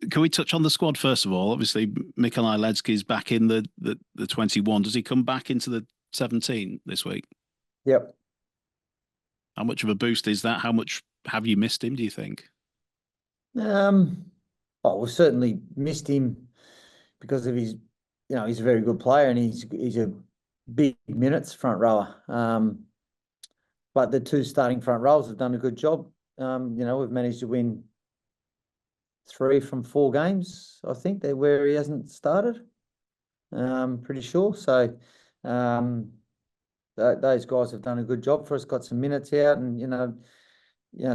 Can we touch on the squad first of all? Obviously, Mikolaj Ledski's back in the 21. Does he come back into the 17 this week? Yep. How much of a boost is that? How much have you missed him, do you think? Oh, we've certainly missed him because of his, he's a very good player and he's a big minutes front rower. But the two starting front rows have done a good job. We've managed to win 3 from 4 games, I think, they're where he hasn't started. Pretty sure. So those guys have done a good job for us, got some minutes out, and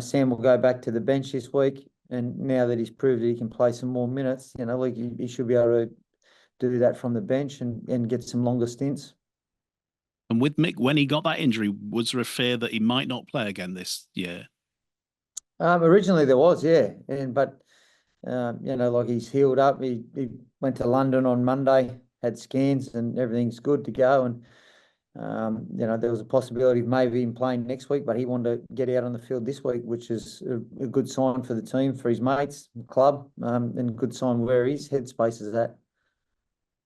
Sam will go back to the bench this week. And now that he's proved that he can play some more minutes, he should be able to do that from the bench and get some longer stints. And with Mick, when he got that injury, was there a fear that he might not play again this year? Originally there was, yeah, but he's healed up. He went to London on Monday, had scans, and everything's good to go. And there was a possibility of maybe him playing next week, but he wanted to get out on the field this week, which is a good sign for the team, for his mates, the club, and a good sign where his headspace is at.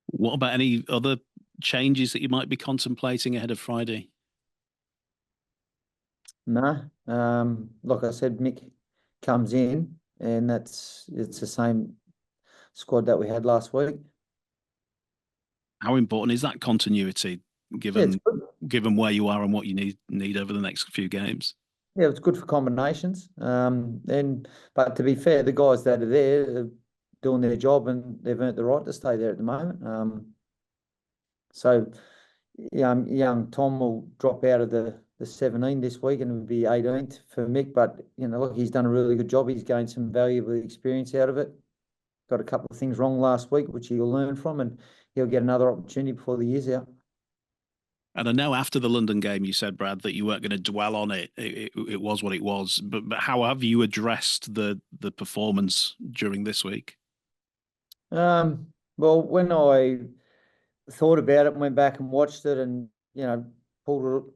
What about any other changes that you might be contemplating ahead of Friday? No. Like I said, Mick comes in, and it's the same squad that we had last week. How important is that continuity, given where you are and what you need over the next few games? Yeah, it's good for combinations. But to be fair, the guys that are there are doing their job and they've earned the right to stay there at the moment. So young Tom will drop out of the 17 this week and it'll be 18th for Mick. But look, he's done a really good job. He's gained some valuable experience out of it. Got a couple of things wrong last week, which he'll learn from, and he'll get another opportunity before the year's out. And I know after the London game, you said, Brad, that you weren't going to dwell on it. It was what it was. But how have you addressed the performance during this week? Well, when I thought about it and went back and watched it and, pulled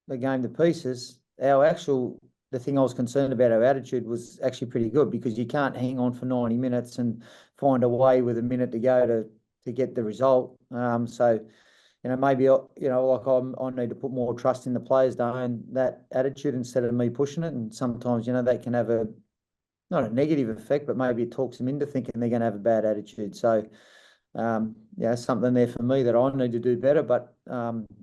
the game to pieces, the thing I was concerned about, our attitude was actually pretty good, because you can't hang on for 90 minutes and find a way with a minute to go to get the result. Maybe, I need to put more trust in the players to own that attitude instead of me pushing it. And sometimes, that can have not a negative effect, but maybe it talks them into thinking they're going to have a bad attitude. So, something there for me that I need to do better. But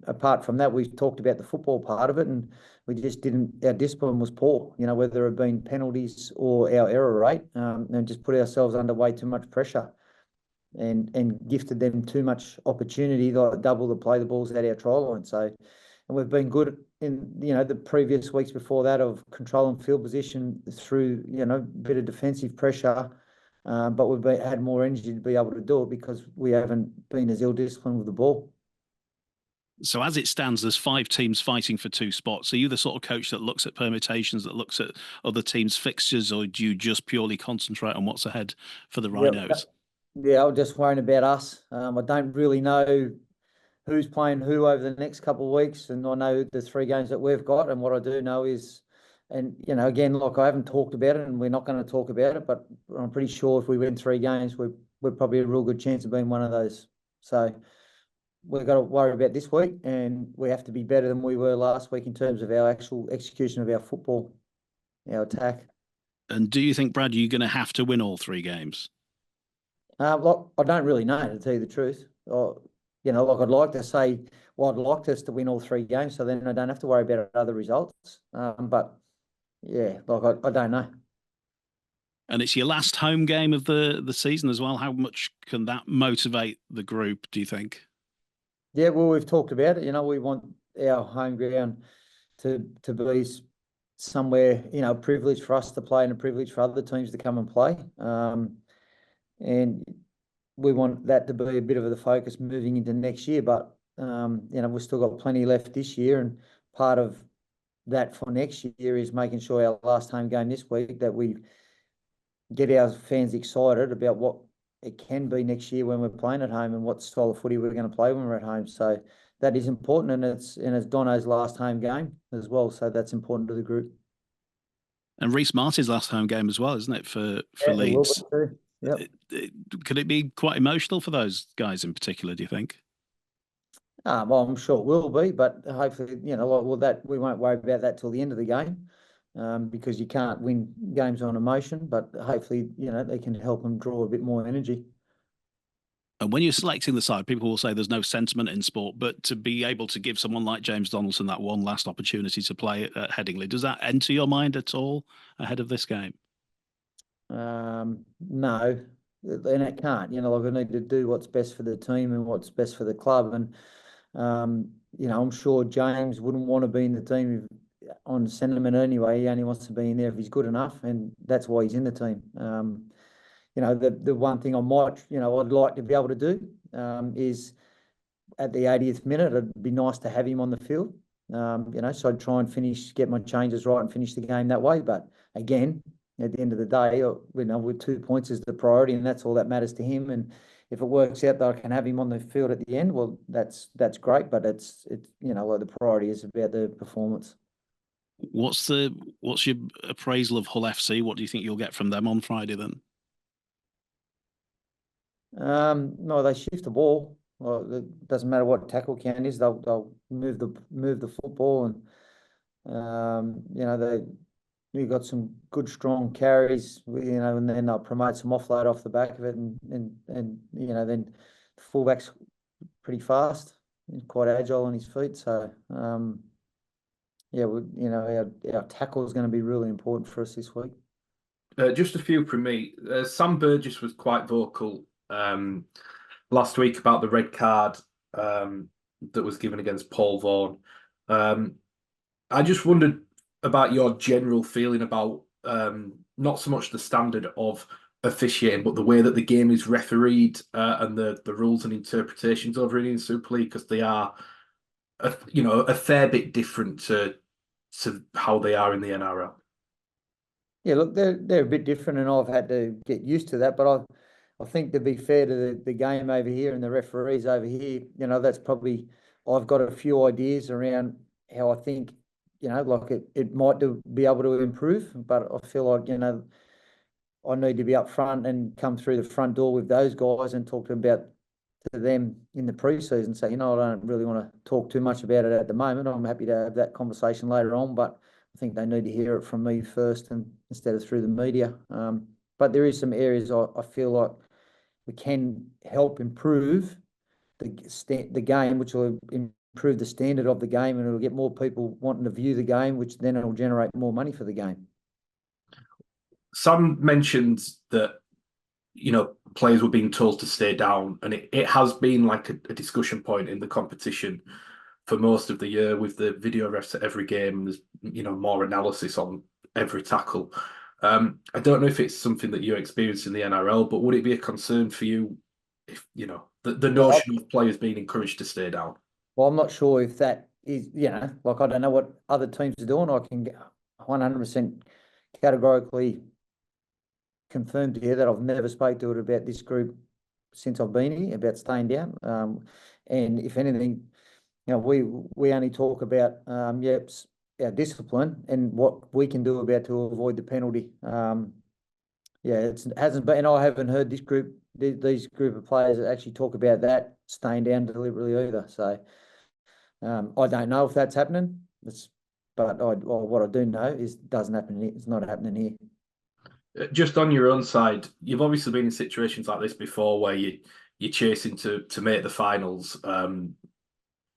apart from that, we've talked about the football part of it, and we just our discipline was poor, whether it have been penalties or our error rate, and just put ourselves under way too much pressure. And gifted them too much opportunity, like double the play the balls at our try line. So, and we've been good in the previous weeks before that of controlling field position through a bit of defensive pressure, but we've had more energy to be able to do it because we haven't been as ill-disciplined with the ball. So as it stands, there's 5 teams fighting for 2 spots. Are you the sort of coach that looks at permutations, that looks at other teams' fixtures, or do you just purely concentrate on what's ahead for the Rhinos? Yeah, I'm just worrying about us. I don't really know who's playing who over the next couple of weeks, and I know the 3 games that we've got. And what I do know is, and again, like I haven't talked about it, and we're not going to talk about it, but I'm pretty sure if we win 3 games, we're probably a real good chance of being one of those. So we've got to worry about this week, and we have to be better than we were last week in terms of our actual execution of our football, our attack. And do you think, Brad, you're going to have to win all 3 games? Look, I don't really know, to tell you the truth. I'd like to say, I'd like us to win all 3 games, so then I don't have to worry about other results. But yeah, I don't know. And it's your last home game of the season as well. How much can that motivate the group, do you think? Yeah, well, we've talked about it. We want our home ground to be somewhere, a privilege for us to play and a privilege for other teams to come and play. And we want that to be a bit of the focus moving into next year. But, we've still got plenty left this year. And part of that for next year is making sure our last home game this week, that we get our fans excited about what it can be next year when we're playing at home and what style of footy we're going to play when we're at home. So that is important. And it's Dono's last home game as well. So that's important to the group. And Reece Martin's last home game as well, isn't it, for Yeah, Leeds? Yep. Could it be quite emotional for those guys in particular, do you think? Well, I'm sure it will be, but hopefully, well, that we won't worry about that till the end of the game, because you can't win games on emotion. But hopefully, they can help them draw a bit more energy. And when you're selecting the side, people will say there's no sentiment in sport, but to be able to give someone like James Donaldson that one last opportunity to play at Headingley, does that enter your mind at all ahead of this game? No, and it can't. Like I need to do what's best for the team and what's best for the club. And I'm sure James wouldn't want to be in the team on sentiment anyway. He only wants to be in there if he's good enough, and that's why he's in the team. The one thing I might, I'd like to be able to do is at the 80th minute, it'd be nice to have him on the field. So I'd try and get my changes right and finish the game that way. But again, at the end of the day, with 2 points is the priority, and that's all that matters to him. And if it works out that I can have him on the field at the end, well, that's great. But it's like the priority is about the performance. What's your appraisal of Hull FC? What do you think you'll get from them on Friday then? No, they shift the ball. Well, it doesn't matter what tackle count is. They'll move the football, and we've got some good strong carries. And then they'll promote some offload off the back of it, and then the fullback's pretty fast, he's quite agile on his feet. So our tackle is going to be really important for us this week. Just a few from me. Sam Burgess was quite vocal last week about the red card that was given against Paul Vaughan. I just wondered about your general feeling about not so much the standard of officiating, but the way that the game is refereed and the rules and interpretations over in the Super League, because they are a fair bit different to how they are in the NRL. Yeah, look, they're a bit different, and I've had to get used to that. But I think to be fair to the game over here and the referees over here, that's probably I've got a few ideas around how I think, like it might be able to improve. But I feel like, I need to be up front and come through the front door with those guys and talk to them in the pre-season. So, I don't really want to talk too much about it at the moment. I'm happy to have that conversation later on, but I think they need to hear it from me first and instead of through the media. But there is some areas I feel like we can help improve the game, which will improve the standard of the game, and it'll get more people wanting to view the game, which then it'll generate more money for the game. Sam mentioned that players were being told to stay down, and it has been like a discussion point in the competition for most of the year with the video refs at every game. There's more analysis on every tackle. I don't know if it's something that you experience in the NRL, but would it be a concern for you if the notion of players being encouraged to stay down? Well, I'm not sure if that is, like I don't know what other teams are doing. I can 100% categorically confirm to you that I've never spoke to it about this group since I've been here about staying down. And if anything, we only talk about our discipline and what we can do about to avoid the penalty. It hasn't been. I haven't heard these group of players actually talk about that staying down deliberately either. So I don't know if that's happening. But what I do know is it doesn't happen. It's not happening here. Just on your own side, you've obviously been in situations like this before where you're chasing to make the finals, and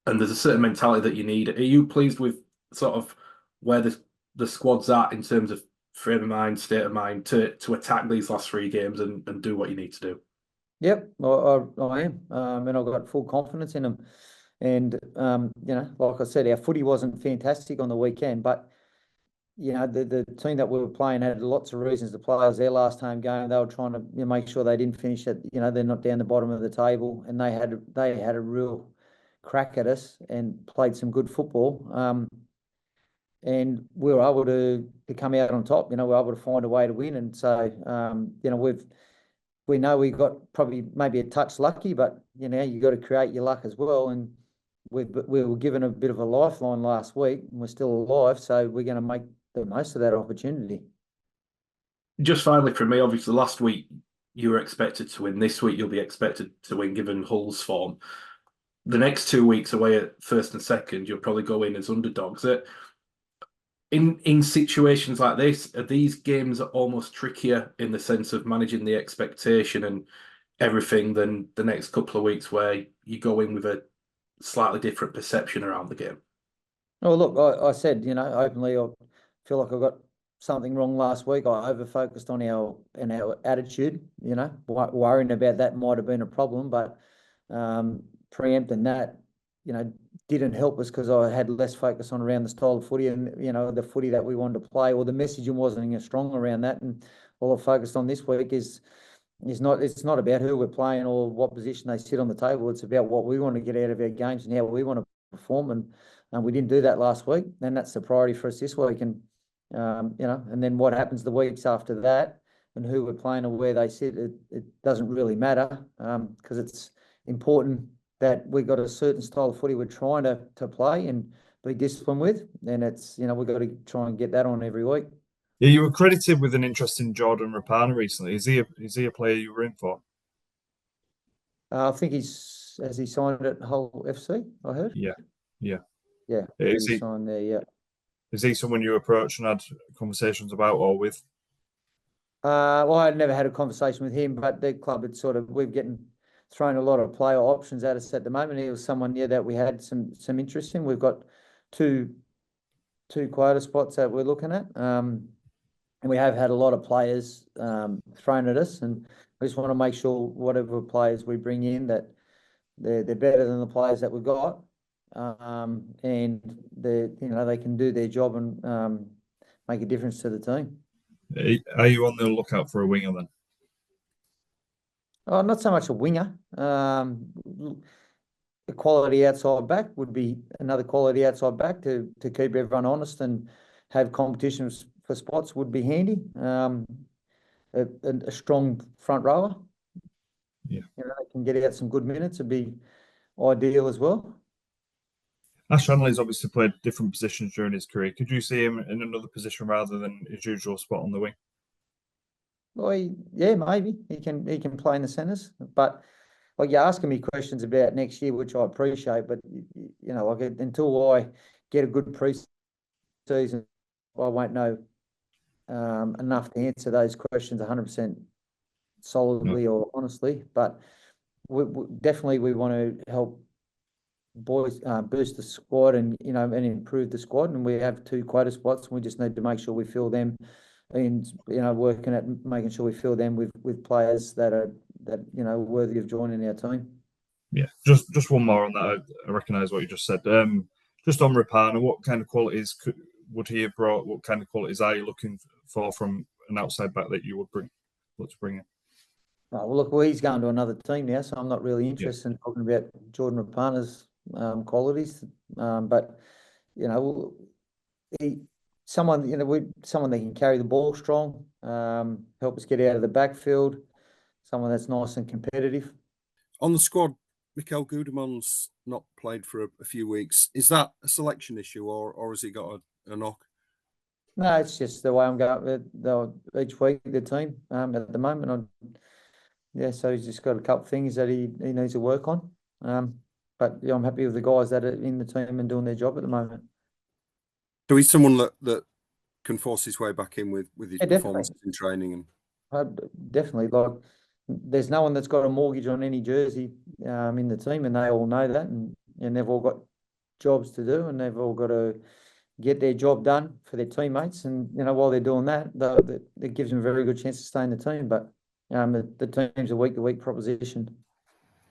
there's a certain mentality that you need. Are you pleased with sort of where the squad's at in terms of frame of mind, state of mind to attack these last 3 games and do what you need to do? Yep, I am, and I've got full confidence in them. And like I said, our footy wasn't fantastic on the weekend, but the team that we were playing had lots of reasons to play. It was their last home game. They were trying to make sure they didn't finish at, they're not down the bottom of the table, and they had a real crack at us and played some good football. And we were able to come out on top. We were able to find a way to win. And so, we know we got probably maybe a touch lucky, but you got to create your luck as well. And we were given a bit of a lifeline last week, and we're still alive. So we're going to make the most of that opportunity. Just finally from me, obviously last week you were expected to win. This week you'll be expected to win given Hull's form. The next 2 weeks away at first and second, you'll probably go in as underdogs. In situations like this, are these games almost trickier in the sense of managing the expectation and everything than the next couple of weeks where you go in with a slightly different perception around the game? Oh, look, I said, openly, I feel like I got something wrong last week. I over-focused on our attitude, worrying about that might have been a problem, but preempting that, didn't help us because I had less focus on around the style of footy and, the footy that we wanted to play, or the messaging wasn't as strong around that. And all I've focused on this week it's not about who we're playing or what position they sit on the table. It's about what we want to get out of our games and how we want to perform. And we didn't do that last week. And that's the priority for us this week. And, and then what happens the weeks after that and who we're playing or where they sit, it doesn't really matter because it's important that we got a certain style of footy we're trying to play and be disciplined with. And it's, we've got to try and get that on every week. Yeah, you were credited with an interest in Jordan Rapana recently. Is he a player you were in for? I think has he signed at Hull FC, I heard? Yeah. Is he signed there, yeah. Is he someone you approached and had conversations about or with? Well, I'd never had a conversation with him, but the club had we've getting thrown a lot of player options at us at the moment. He was someone that we had some interest in. We've got two quota spots that we're looking at. And we have had a lot of players thrown at us, and we just want to make sure whatever players we bring in that they're better than the players that we've got, and they can do their job and make a difference to the team. Are you on the lookout for a winger then? Oh, not so much a winger. A quality outside back would be another quality outside back to keep everyone honest and have competitions for spots would be handy. A strong front rower. Yeah. They can get out some good minutes. It'd be ideal as well. Ash Hanley's obviously played different positions during his career. Could you see him in another position rather than his usual spot on the wing? Well, yeah, maybe he can play in the centres, but like you're asking me questions about next year, which I appreciate, but until I get a good pre-season, I won't know enough to answer those questions 100% solidly or honestly. But we definitely want to help boys boost the squad and and improve the squad. And we have 2 quota spots, and we just need to make sure we fill them. And working at making sure we fill them with players that are worthy of joining our team. Yeah, just one more on that. I recognise what you just said. Just on Rapana, what kind of qualities would he have brought? What kind of qualities are you looking for from an outside back that you would look to bring in? Oh, well, look, he's going to another team now, so I'm not really interested in talking about Jordan Rapana's qualities. But someone that can carry the ball strong, help us get out of the backfield, someone that's nice and competitive. On the squad, Mikel Gudeman's not played for a few weeks. Is that a selection issue, or has he got a knock? No, it's just the way I'm going each week, the team at the moment. So he's just got a couple of things that he needs to work on. But I'm happy with the guys that are in the team and doing their job at the moment. So he's someone that can force his way back in with his performances in training and definitely. Like, there's no one that's got a mortgage on any jersey in the team, and they all know that, and they've all got jobs to do, and they've all got to get their job done for their teammates. And while they're doing that, it gives them a very good chance to stay in the team. But the team's a week-to-week proposition.